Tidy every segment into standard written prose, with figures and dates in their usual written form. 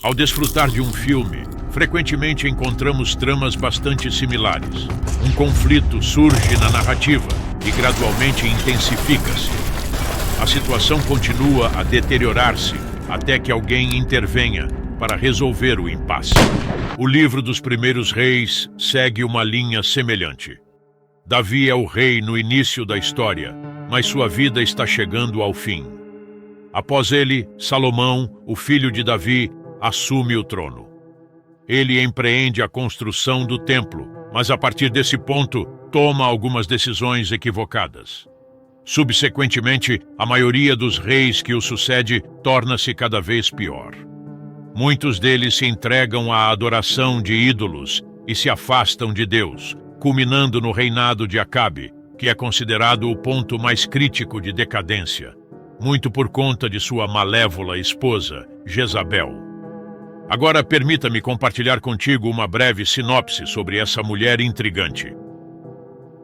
Ao desfrutar de um filme, frequentemente encontramos tramas bastante similares. Um conflito surge na narrativa e gradualmente intensifica-se. A situação continua a deteriorar-se até que alguém intervenha para resolver o impasse. O livro dos primeiros reis segue uma linha semelhante. Davi é o rei no início da história, mas sua vida está chegando ao fim. Após ele, Salomão, o filho de Davi, assume o trono. Ele empreende a construção do templo, mas a partir desse ponto, toma algumas decisões equivocadas. Subsequentemente, a maioria dos reis que o sucede torna-se cada vez pior. Muitos deles se entregam à adoração de ídolos e se afastam de Deus, culminando no reinado de Acabe, que é considerado o ponto mais crítico de decadência, muito por conta de sua malévola esposa, Jezabel. Agora permita-me compartilhar contigo uma breve sinopse sobre essa mulher intrigante.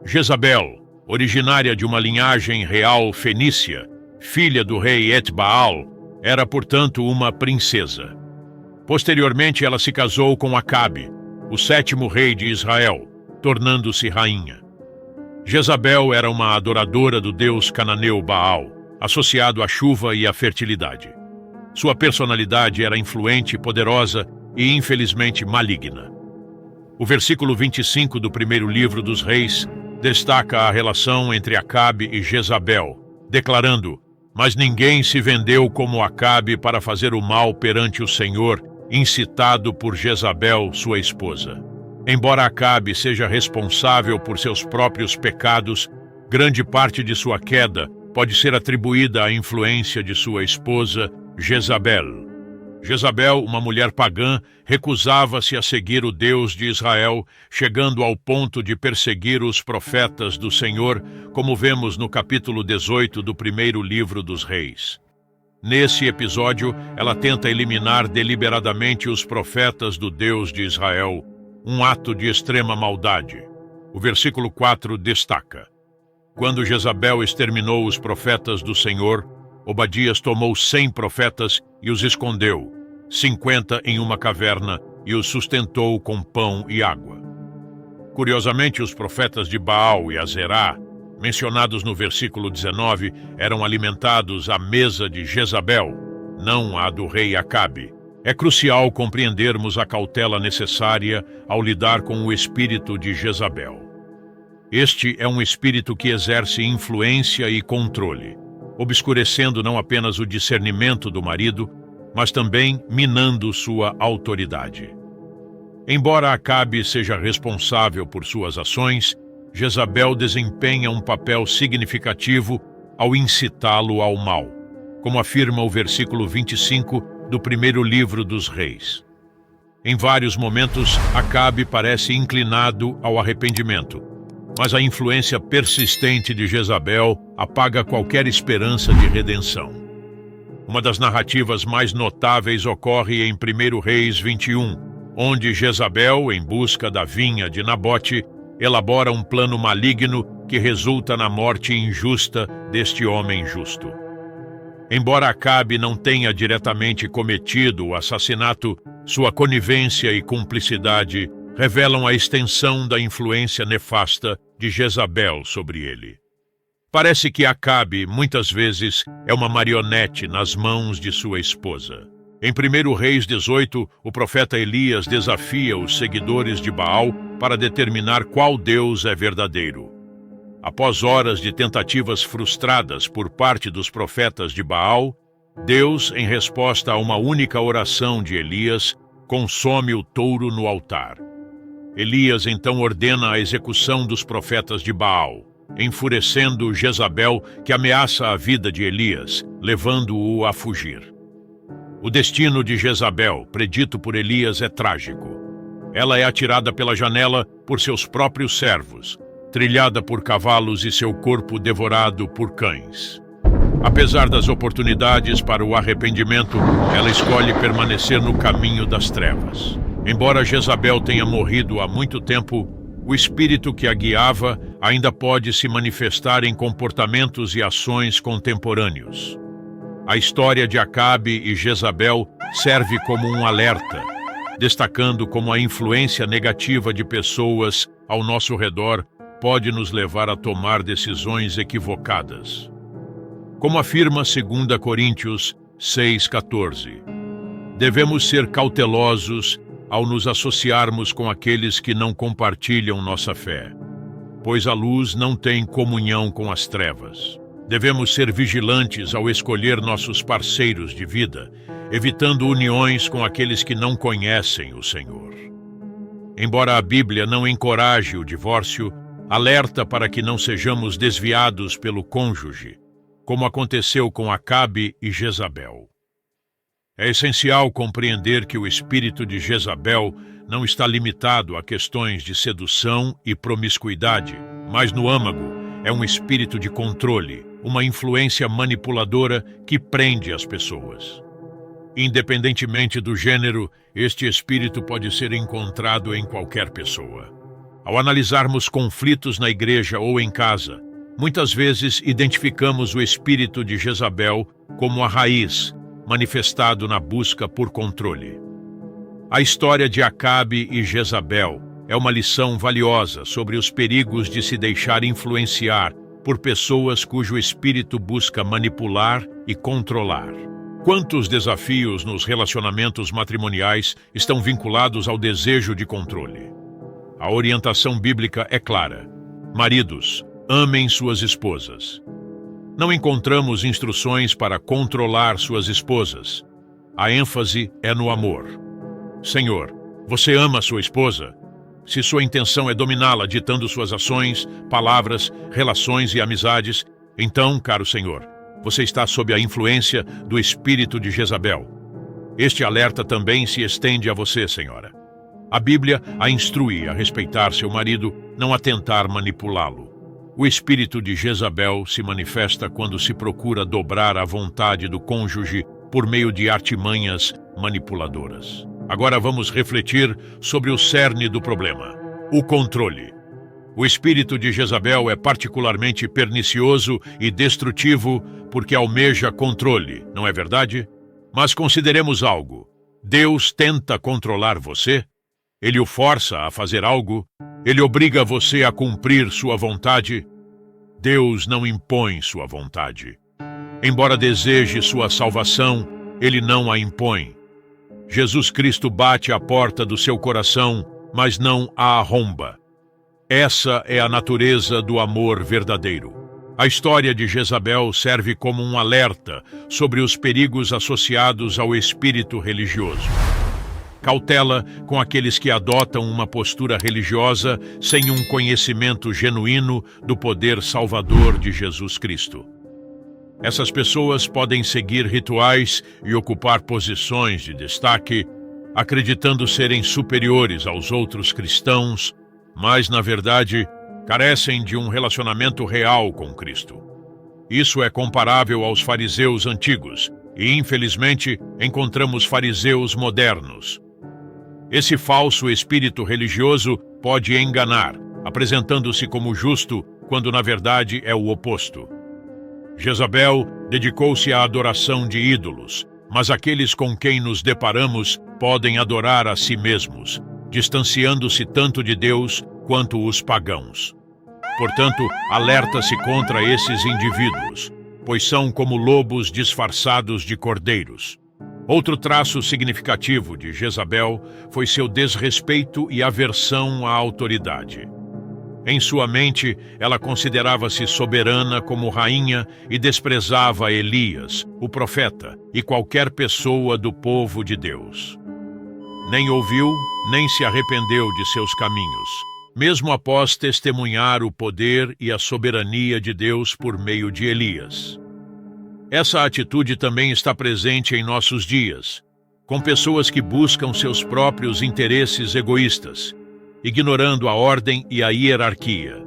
Jezabel, originária de uma linhagem real fenícia, filha do rei Et-Baal, era, portanto, uma princesa. Posteriormente, ela se casou com Acabe, o 7º rei de Israel, tornando-se rainha. Jezabel era uma adoradora do deus cananeu Baal, associado à chuva e à fertilidade. Sua personalidade era influente, poderosa e, infelizmente, maligna. O versículo 25 do primeiro livro dos reis destaca a relação entre Acabe e Jezabel, declarando: "Mas ninguém se vendeu como Acabe para fazer o mal perante o Senhor, incitado por Jezabel, sua esposa." Embora Acabe seja responsável por seus próprios pecados, grande parte de sua queda pode ser atribuída à influência de sua esposa, Jezabel. Jezabel, uma mulher pagã, recusava-se a seguir o Deus de Israel, chegando ao ponto de perseguir os profetas do Senhor, como vemos no capítulo 18 do primeiro livro dos reis. Nesse episódio, ela tenta eliminar deliberadamente os profetas do Deus de Israel, um ato de extrema maldade. O versículo 4 destaca: "Quando Jezabel exterminou os profetas do Senhor, Obadias tomou 100 profetas e os escondeu, 50 em uma caverna, e os sustentou com pão e água." Curiosamente, os profetas de Baal e Azerá, mencionados no versículo 19, eram alimentados à mesa de Jezabel, não à do rei Acabe. É crucial compreendermos a cautela necessária ao lidar com o espírito de Jezabel. Este é um espírito que exerce influência e controle, obscurecendo não apenas o discernimento do marido, mas também minando sua autoridade. Embora Acabe seja responsável por suas ações, Jezabel desempenha um papel significativo ao incitá-lo ao mal, como afirma o versículo 25 do primeiro livro dos reis. Em vários momentos, Acabe parece inclinado ao arrependimento, mas a influência persistente de Jezabel apaga qualquer esperança de redenção. Uma das narrativas mais notáveis ocorre em 1 Reis 21, onde Jezabel, em busca da vinha de Nabote, elabora um plano maligno que resulta na morte injusta deste homem justo. Embora Acabe não tenha diretamente cometido o assassinato, sua conivência e cumplicidade revelam a extensão da influência nefasta de Jezabel sobre ele. Parece que Acabe, muitas vezes, é uma marionete nas mãos de sua esposa. Em 1 Reis 18, o profeta Elias desafia os seguidores de Baal para determinar qual Deus é verdadeiro. Após horas de tentativas frustradas por parte dos profetas de Baal, Deus, em resposta a uma única oração de Elias, consome o touro no altar. Elias então ordena a execução dos profetas de Baal, enfurecendo Jezabel, que ameaça a vida de Elias, levando-o a fugir. O destino de Jezabel, predito por Elias, é trágico. Ela é atirada pela janela por seus próprios servos, trilhada por cavalos e seu corpo devorado por cães. Apesar das oportunidades para o arrependimento, ela escolhe permanecer no caminho das trevas. Embora Jezabel tenha morrido há muito tempo, o espírito que a guiava ainda pode se manifestar em comportamentos e ações contemporâneos. A história de Acabe e Jezabel serve como um alerta, destacando como a influência negativa de pessoas ao nosso redor pode nos levar a tomar decisões equivocadas. Como afirma 2 Coríntios 6,14, devemos ser cautelosos ao nos associarmos com aqueles que não compartilham nossa fé, pois a luz não tem comunhão com as trevas. Devemos ser vigilantes ao escolher nossos parceiros de vida, evitando uniões com aqueles que não conhecem o Senhor. Embora a Bíblia não encoraje o divórcio, alerta para que não sejamos desviados pelo cônjuge, como aconteceu com Acabe e Jezabel. É essencial compreender que o espírito de Jezabel não está limitado a questões de sedução e promiscuidade, mas no âmago é um espírito de controle, uma influência manipuladora que prende as pessoas. Independentemente do gênero, este espírito pode ser encontrado em qualquer pessoa. Ao analisarmos conflitos na igreja ou em casa, muitas vezes identificamos o espírito de Jezabel como a raiz, manifestado na busca por controle. A história de Acabe e Jezabel é uma lição valiosa sobre os perigos de se deixar influenciar por pessoas cujo espírito busca manipular e controlar. Quantos desafios nos relacionamentos matrimoniais estão vinculados ao desejo de controle? A orientação bíblica é clara. Maridos, amem suas esposas. Não encontramos instruções para controlar suas esposas. A ênfase é no amor. Senhor, você ama sua esposa? Se sua intenção é dominá-la ditando suas ações, palavras, relações e amizades, então, caro Senhor, você está sob a influência do espírito de Jezabel. Este alerta também se estende a você, senhora. A Bíblia a instrui a respeitar seu marido, não a tentar manipulá-lo. O espírito de Jezabel se manifesta quando se procura dobrar a vontade do cônjuge por meio de artimanhas manipuladoras. Agora vamos refletir sobre o cerne do problema: o controle. O espírito de Jezabel é particularmente pernicioso e destrutivo porque almeja controle, não é verdade? Mas consideremos algo: Deus tenta controlar você? Ele o força a fazer algo? Ele obriga você a cumprir sua vontade? Deus não impõe sua vontade. Embora deseje sua salvação, ele não a impõe. Jesus Cristo bate à porta do seu coração, mas não a arromba. Essa é a natureza do amor verdadeiro. A história de Jezabel serve como um alerta sobre os perigos associados ao espírito religioso. Cautela com aqueles que adotam uma postura religiosa sem um conhecimento genuíno do poder salvador de Jesus Cristo. Essas pessoas podem seguir rituais e ocupar posições de destaque, acreditando serem superiores aos outros cristãos, mas, na verdade, carecem de um relacionamento real com Cristo. Isso é comparável aos fariseus antigos, e, infelizmente, encontramos fariseus modernos. Esse falso espírito religioso pode enganar, apresentando-se como justo, quando na verdade é o oposto. Jezabel dedicou-se à adoração de ídolos, mas aqueles com quem nos deparamos podem adorar a si mesmos, distanciando-se tanto de Deus quanto os pagãos. Portanto, alerta-se contra esses indivíduos, pois são como lobos disfarçados de cordeiros. Outro traço significativo de Jezabel foi seu desrespeito e aversão à autoridade. Em sua mente, ela considerava-se soberana como rainha e desprezava Elias, o profeta, e qualquer pessoa do povo de Deus. Nem ouviu, nem se arrependeu de seus caminhos, mesmo após testemunhar o poder e a soberania de Deus por meio de Elias. Essa atitude também está presente em nossos dias, com pessoas que buscam seus próprios interesses egoístas, ignorando a ordem e a hierarquia.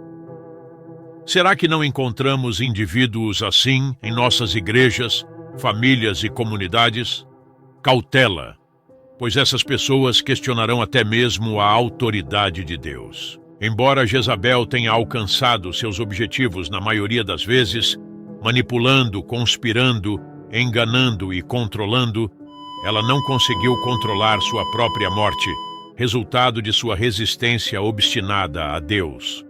Será que não encontramos indivíduos assim em nossas igrejas, famílias e comunidades? Cautela, pois essas pessoas questionarão até mesmo a autoridade de Deus. Embora Jezabel tenha alcançado seus objetivos na maioria das vezes, manipulando, conspirando, enganando e controlando, ela não conseguiu controlar sua própria morte, resultado de sua resistência obstinada a Deus.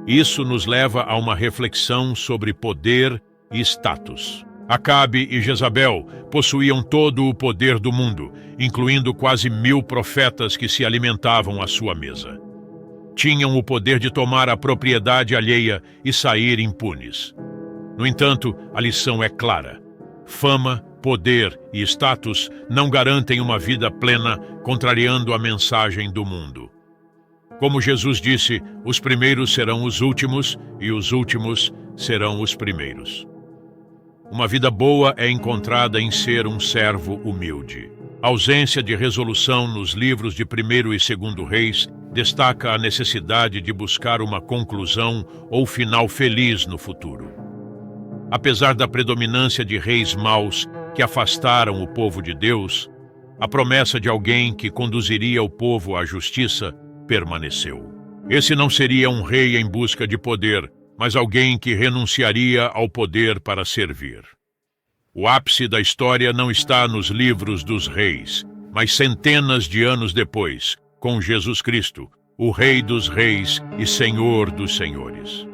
Isso nos leva a uma reflexão sobre poder e status. Acabe e Jezabel possuíam todo o poder do mundo, incluindo quase 1000 profetas que se alimentavam à sua mesa. Tinham o poder de tomar a propriedade alheia e sair impunes. No entanto, a lição é clara. Fama, poder e status não garantem uma vida plena, contrariando a mensagem do mundo. Como Jesus disse, os primeiros serão os últimos e os últimos serão os primeiros. Uma vida boa é encontrada em ser um servo humilde. A ausência de resolução nos livros de 1º e 2º Reis destaca a necessidade de buscar uma conclusão ou final feliz no futuro. Apesar da predominância de reis maus que afastaram o povo de Deus, a promessa de alguém que conduziria o povo à justiça permaneceu. Esse não seria um rei em busca de poder, mas alguém que renunciaria ao poder para servir. O ápice da história não está nos livros dos reis, mas centenas de anos depois, com Jesus Cristo, o Rei dos Reis e Senhor dos Senhores.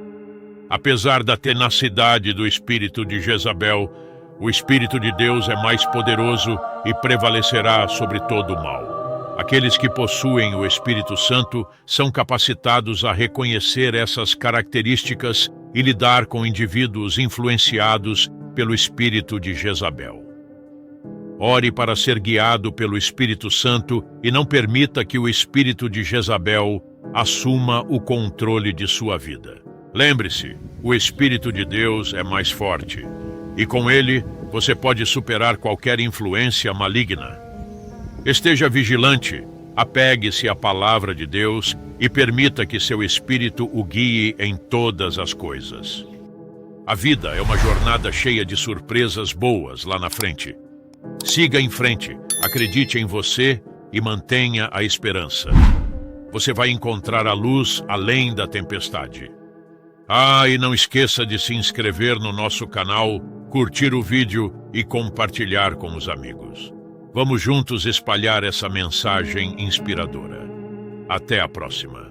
Apesar da tenacidade do espírito de Jezabel, o Espírito de Deus é mais poderoso e prevalecerá sobre todo o mal. Aqueles que possuem o Espírito Santo são capacitados a reconhecer essas características e lidar com indivíduos influenciados pelo espírito de Jezabel. Ore para ser guiado pelo Espírito Santo e não permita que o espírito de Jezabel assuma o controle de sua vida. Lembre-se, o Espírito de Deus é mais forte, e com ele você pode superar qualquer influência maligna. Esteja vigilante, apegue-se à palavra de Deus e permita que seu espírito o guie em todas as coisas. A vida é uma jornada cheia de surpresas boas lá na frente. Siga em frente, acredite em você e mantenha a esperança. Você vai encontrar a luz além da tempestade. E não esqueça de se inscrever no nosso canal, curtir o vídeo e compartilhar com os amigos. Vamos juntos espalhar essa mensagem inspiradora. Até a próxima.